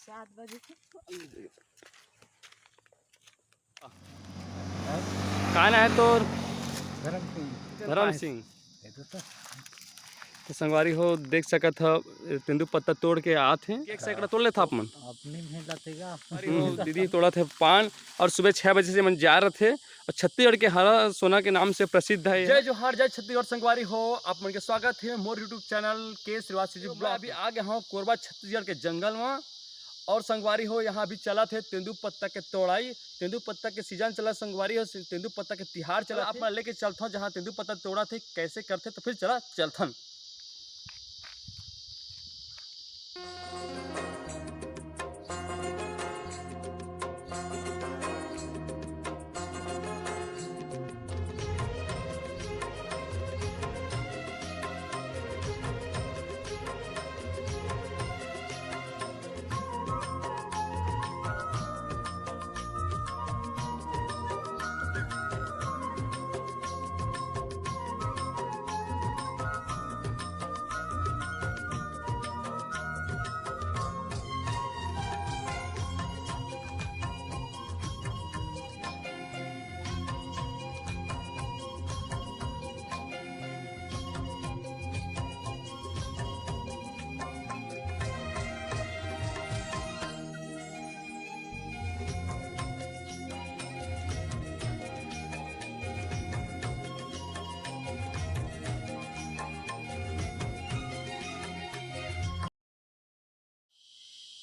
7 बजे से। का नाम है तो धर्म सिंह। धर्म सिंह। तो तो संगवारी हो देख सका था तेंदुपत्ता तोड़ के आते हैं। एक सैकड़ा तोड़ लेता आप मन अपनी में लगेगा। हो दीदी तोड़ा थे पान और सुबह 6 बजे से मन जा रहे थे और छत्तीसगढ़ के हरा सोना के नाम से प्रसिद्ध है। जय जोहार जय छत्तीसगढ़ संगवारी हो आप मन के स्वागत है मोर यूट्यूब चैनल के श्रीवासी जी ब्लॉग। अभी आ गया हूँ कोरबा छत्तीसगढ़ के जंगल में और संगवारी हो यहाँ अभी चला थे तेंदुपत्ता के तोड़ाई। तेंदुपत्ता के सीजन चला संगवारी हो, तेंदुपत्ता के तिहार चला। आप मैं लेके चलता हूँ जहाँ तेंदुपत्ता तोड़ा थे कैसे करते तो फिर चला चलथन।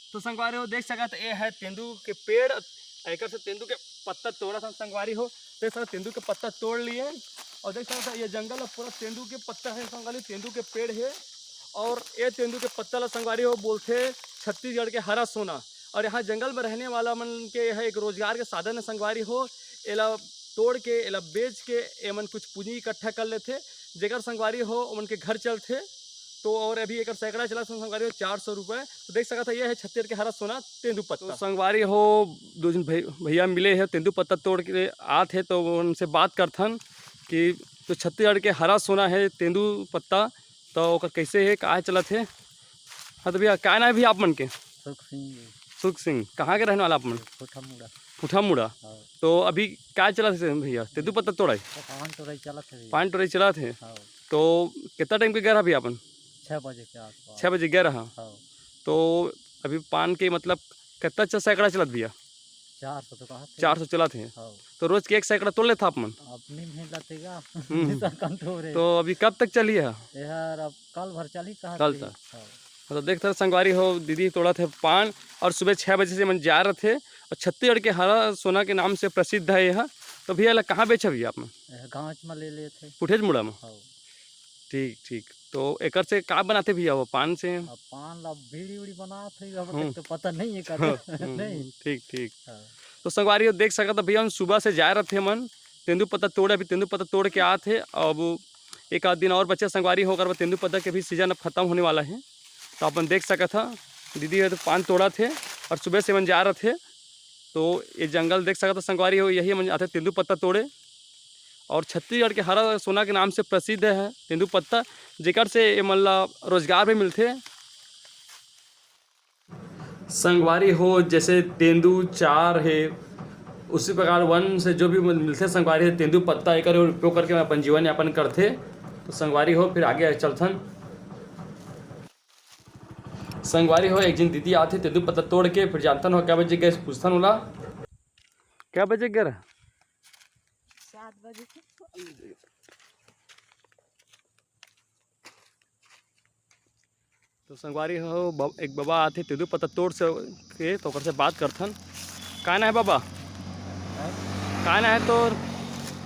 तो संगवारी हो देख सका ये है तेंदू के पेड़। एक से तेंदू के पत्ता तोड़ा था संगवारी हो। देख सकते तेंदू के पत्ता तोड़ लिए और देख सकते ये जंगल है पूरा तेंदू के पत्ता है संगवारी, तेंदू के पेड़ है। और ये तेंदू के पत्ता ला संगवारी हो बोलते छत्तीसगढ़ के हरा सोना। और यहाँ जंगल में रहने वाला मन के यह एक रोजगार के साधन है संगवारी हो। एला तोड़ के एला बेच के एमन कुछ पूंजी इकट्ठा कर लेते जेकर संगवारी हो उनके के घर चलते। तो और अभी एक सैकड़ा चला संगवारी हो 400 रुपये। तो देख सका था ये है छत्तीसगढ़ के हरा सोना तेंदुपत्ता। तो संगवारी हो दो दिन भैया मिले हैं तेंदुपत्ता तोड़ के आते तो उनसे बात करथन कि तो छत्तीसगढ़ के हरा सोना है तेंदुपत्ता तो कैसे है कहाँ चलत है। हाँ तो भैया क्या नाम है भैया आप मन के? सुख सिंह। सुख सिंह। कहाँ के रहने वाला आप मन? फुटामुड़ा। फुटामुड़ा। तो अभी क्या चला थे भैया तेंदुपत्ता तोड़ाई? पान तोड़ाई चला थे। पान तोड़ाई चला थे। तो कितना टाइम के गया भैया अपन? 6 बजे के आसपास। 6 बजे गया रहा। तो अभी पान के मतलब कितना सैकड़ा चलत भैया? 400 तो कहा 400 चला थे। तो रोज के एक सैकड़ा तोड़ लेता आप मन? अपनी में लगेगा। तो अभी कब तक चली है यार? अब कल भर चली कहा कल तक। तो देखते संगवारी हो दीदी तोड़ा थे पान और सुबह 6 बजे से मन जा रहे थे और छत्तीसगढ़ के हरा सोना के नाम से प्रसिद्ध है यह। तो भैया कहाँ बेचा भैया आप? गाँव में ले लिए थे पुठेज मुड़ा में। ठीक ठीक। तो एकर से का बनाते भैया वो पान से? पान ला बीड़ी उड़ी बना थे अब तो पता नहीं है कर। नहीं ठीक ठीक। तो संगवारी देख सका था भैया सुबह से जा रहे थे मन तेंदुपत्ता तोड़े। अभी तेंदुपत्ता तोड़ के आते अब एक आध दिन और बच्चे संगवारी होकर तेंदुपत्ता के भी सीजन अब खत्म होने वाला है। तो अपन देख सका था दीदी है तो पान तोड़ा थे और सुबह से मन जा रहे थे। तो ये जंगल देख सका था संगवारी हो यही मन आते तेंदुपत्ता तोड़े। और छत्तीसगढ़ के हरा सोना के नाम से प्रसिद्ध है तेंदुपत्ता जेकर से मतलब रोजगार भी मिलते। संगवारी हो जैसे तेंदू चार है उसी प्रकार वन से जो भी मिलते संगवारी है तेंदुपत्ता एक उपयोग करके अपन जीवन यापन करते। तो संगवारी हो फिर आगे चलथन। संगवारी हो एक दिन दीदी आते तेंदुपत्ता तोड़ के फिर जानथन हो क्या बजे गए पूछथन होला क्या बजे गए? 7 बजे से। तो संगवारी हो एक बाबा आते तेंदुपत्ता तोड़ से के तो से बात करथन। का नाम है बाबा? का नाम है तो?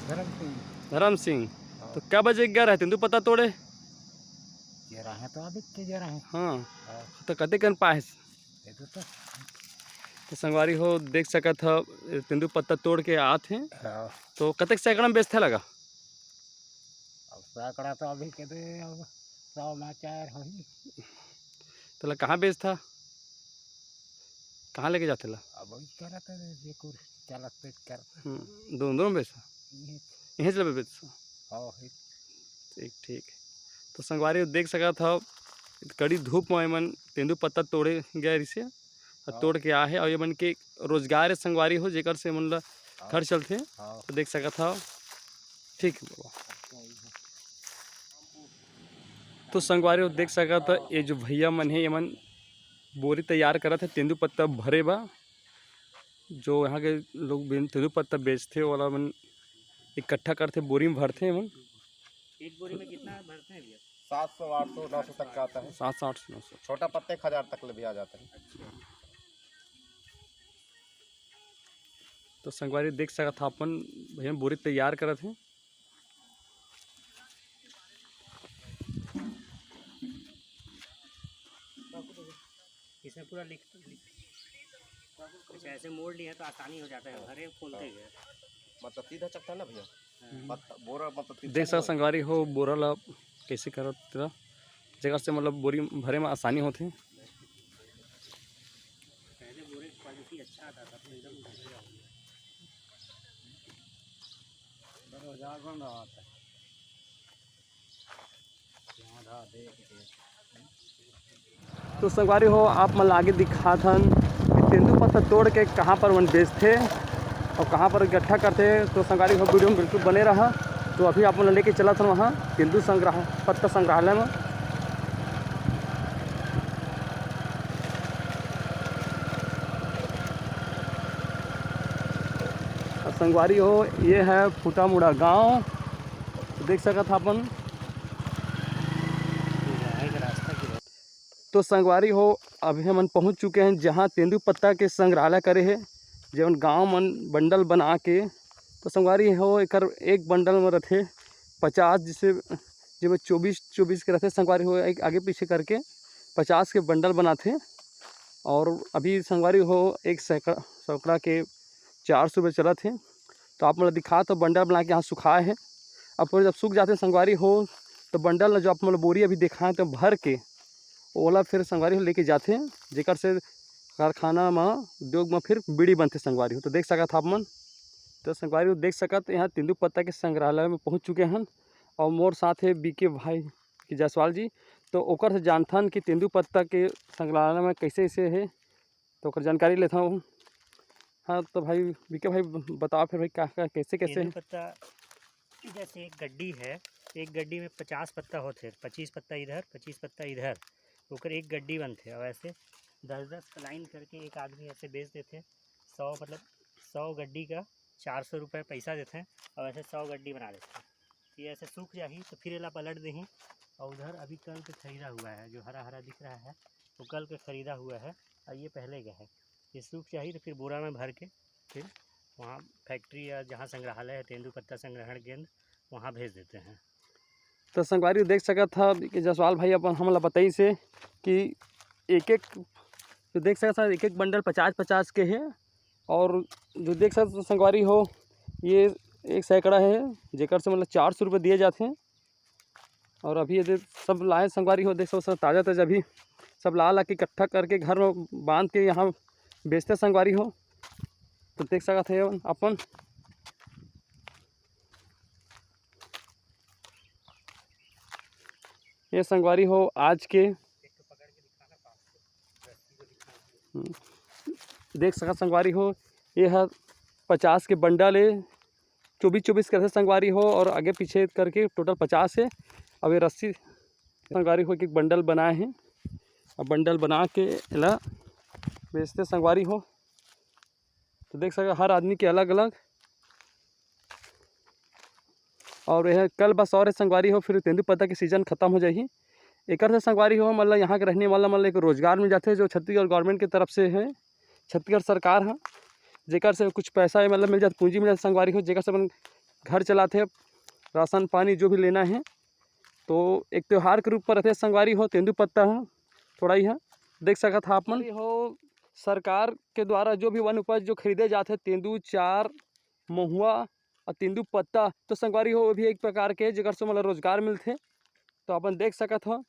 धर्म सिंह। धर्म सिंह। तो क्या बजे गया रहे तेंदुपत्ता तोड़े? जरा है तो अभी के जरा है। हाँ तो कते कन पाए? तो संगवारी हो देख सका था तेंदुपत्ता तोड़ के आते हैं। तो कतक सैकड़ा में बेचते लगा? अब सैकड़ा तो अभी के दे अब 100 में 4 होई। तो कहाँ बेचता कहाँ लेके जाते ला? अब करत ये कुछ चलत पे कर। दोनों बेचता यहीं से बेचता। हां ठीक ठीक। तो संगवारी देख सका था कड़ी धूप में मन तेंदुपत्ता तोड़े गया इसे तोड़ के आए और ये मन के रोजगार संगवारी हो जेकर से मतलब घर चलते। हाँ तो देख सकत हो। ठीक है बाबा। तो संगवारी हो देख सकत हो, ये जो भैया मन है ये मन बोरी तैयार करत है, तेंदूपत्ता भरे बा। जो यहाँ के लोग तेंदूपत्ता बेचते वाला मन इकट्ठा करते, बोरी में भरते मन। एक बोरी में कितना भरते हैं भैया? 700 800 900 तक का आता है। 700 800 900। छोटा पत्ते 1000 तक ले भी आ जाता है। तो संगवारी देख सकत था अपन भैया बोरी तैयार करत हैं। इसमें पूरा लिख अच्छा ऐसे मोड़ लिया तो आसानी हो जाता है, भरे खोलते गए मतलब सीधा चकता ना भैया, बोरा मतलब देख सकत संगवारी हो बोरा ला कैसे करत तेरा जगह से मतलब बोरी भरे में आसानी होती। पहले बोरे की क्वालिटी अच्छा आता था, तो एकदम बढ़िया हो गया। रोजगार बन रहा था। तो संगवारी हो आप मन आगे दिखा थन कि तेंदूपत्ता तोड़ के कहाँ पर मन बेचते और कहाँ पर इकट्ठा करते। तो संगवारी हो वीडियो में बिल्कुल बने रहा। तो अभी आप मन लेके चला था वहाँ पत्ता संग्रहालय में। और संगवारी हो ये है फूटा मुड़ा गाँव। तो देख सकत था अपन। तो संगवारी हो अभी हम पहुंच चुके हैं जहां तेंदूपत्ता के संग्रहालय करे है, जवन गांव मन बंडल बना के। तो संगवारी हो एक बंडल में रहते 50, जिसे जब 24 के रहते संगवारी हो, एक आगे पीछे करके 50 के बंडल बनाते। और अभी संगवारी हो एक सैकड़ा के 400 रुपये चला थे। तो आप मतलब दिखा तो बंडल बना के यहाँ सुखाए हैं। अब पूरे जब सूख जाते हैं संगवारी हो तो बंडल जो आप मतलब बोरी अभी दिखाएँ तो भर के ओला फिर संगवारी हो लेके जाते हैं, जेकर से कारखाना में उद्योग में फिर बीड़ी बनते संगवारी हो। तो देख सकत आप मन। तो संगवारी हो देख सकत यहाँ तेंदूपत्ता के संग्रहालय में पहुँच चुके हैं और मोर साथ है बीके भाई की जायसवाल जी। तो ओकर से जानथन कि तेंदूपत्ता के संग्रहालय में कैसे ऐसे है, तो ओकर जानकारी लेता हूँ। हाँ तो भाई बीके भाई बताओ फिर भाई क्या कैसे कैसे है। तेंदूपत्ता जैसे एक गड्डी है, एक गड्डी में 50 पत्ता होते, 25 पत्ता इधर 25 पत्ता इधर, होकर एक गड्डी बनते। और ऐसे 10-10 लाइन करके एक आदमी ऐसे बेच देते। 100 मतलब 100 गड्डी का 400 रुपये पैसा देते हैं और ऐसे 100 गड्डी बना देते हैं। ये ऐसे सूख जाही तो फिर एला पलट देही। और उधर अभी कल के खरीदा हुआ है, जो हरा हरा दिख रहा है वो कल के खरीदा हुआ है और ये पहले का है। ये सूख जाही तो फिर बोरा में भर के फिर वहाँ फैक्ट्री या जहाँ संग्रहालय है तेंदूपत्ता संग्रहण केंद्र, वहाँ भेज देते हैं। तो संगवारी देख सकत था कि जायसवाल भाई अपन हमला बताई से कि एक जो देख सकता एक बंडल 50-50 के है। और जो देख सकते संगवारी हो ये एक सैकड़ा है, जेकर से मतलब 400 रुपये दिए जाते हैं। और अभी ये सब लाए संगवारी हो देख सकते ताज़ा ताज़ा अभी सब ला के इकट्ठा करके घर में बांध के यहाँ बेचते संगवारी हो। तो देख सकते हैं अपन। ये संगवारी हो आज के देख सकते संगवारी हो ये है 50 के बंडल है, 24-24 करते संगवारी हो और आगे पीछे करके टोटल 50 है। अब ये रस्सी संगवारी हो एक बंडल बनाए हैं और बंडल बना के इला बेचते संगवारी हो। तो देख सकते हर आदमी के अलग अलग। और यह कल बस और संगवारी हो फिर तेंदूपत्ता की सीजन खत्म हो जाएगी। एक से संगवारी हो मतलब यहाँ के रहने वाला मतलब एक रोजगार मिल जाते हैं, जो छत्तीसगढ़ गवर्नमेंट की तरफ से है, छत्तीसगढ़ सरकार है, जेकर से कुछ पैसा मतलब मिल जाता, पूंजी मिल जाती संगवारी हो, जेकर से अपन घर चलाते हैं, राशन पानी जो भी लेना है। तो एक त्यौहार के रूप पर रहते संगवारी हो तेंदूपत्ता है थोड़ा ही है। देख सकत था आप मन हो सरकार के द्वारा जो भी वन उपज जो खरीदे जाते हैं तेंदू, चार, महुआ और तेंदूपत्ता, तो संगवारी हो भी एक प्रकार के जेकर से मतलब रोजगार मिलते। तो अपन देख सकत हो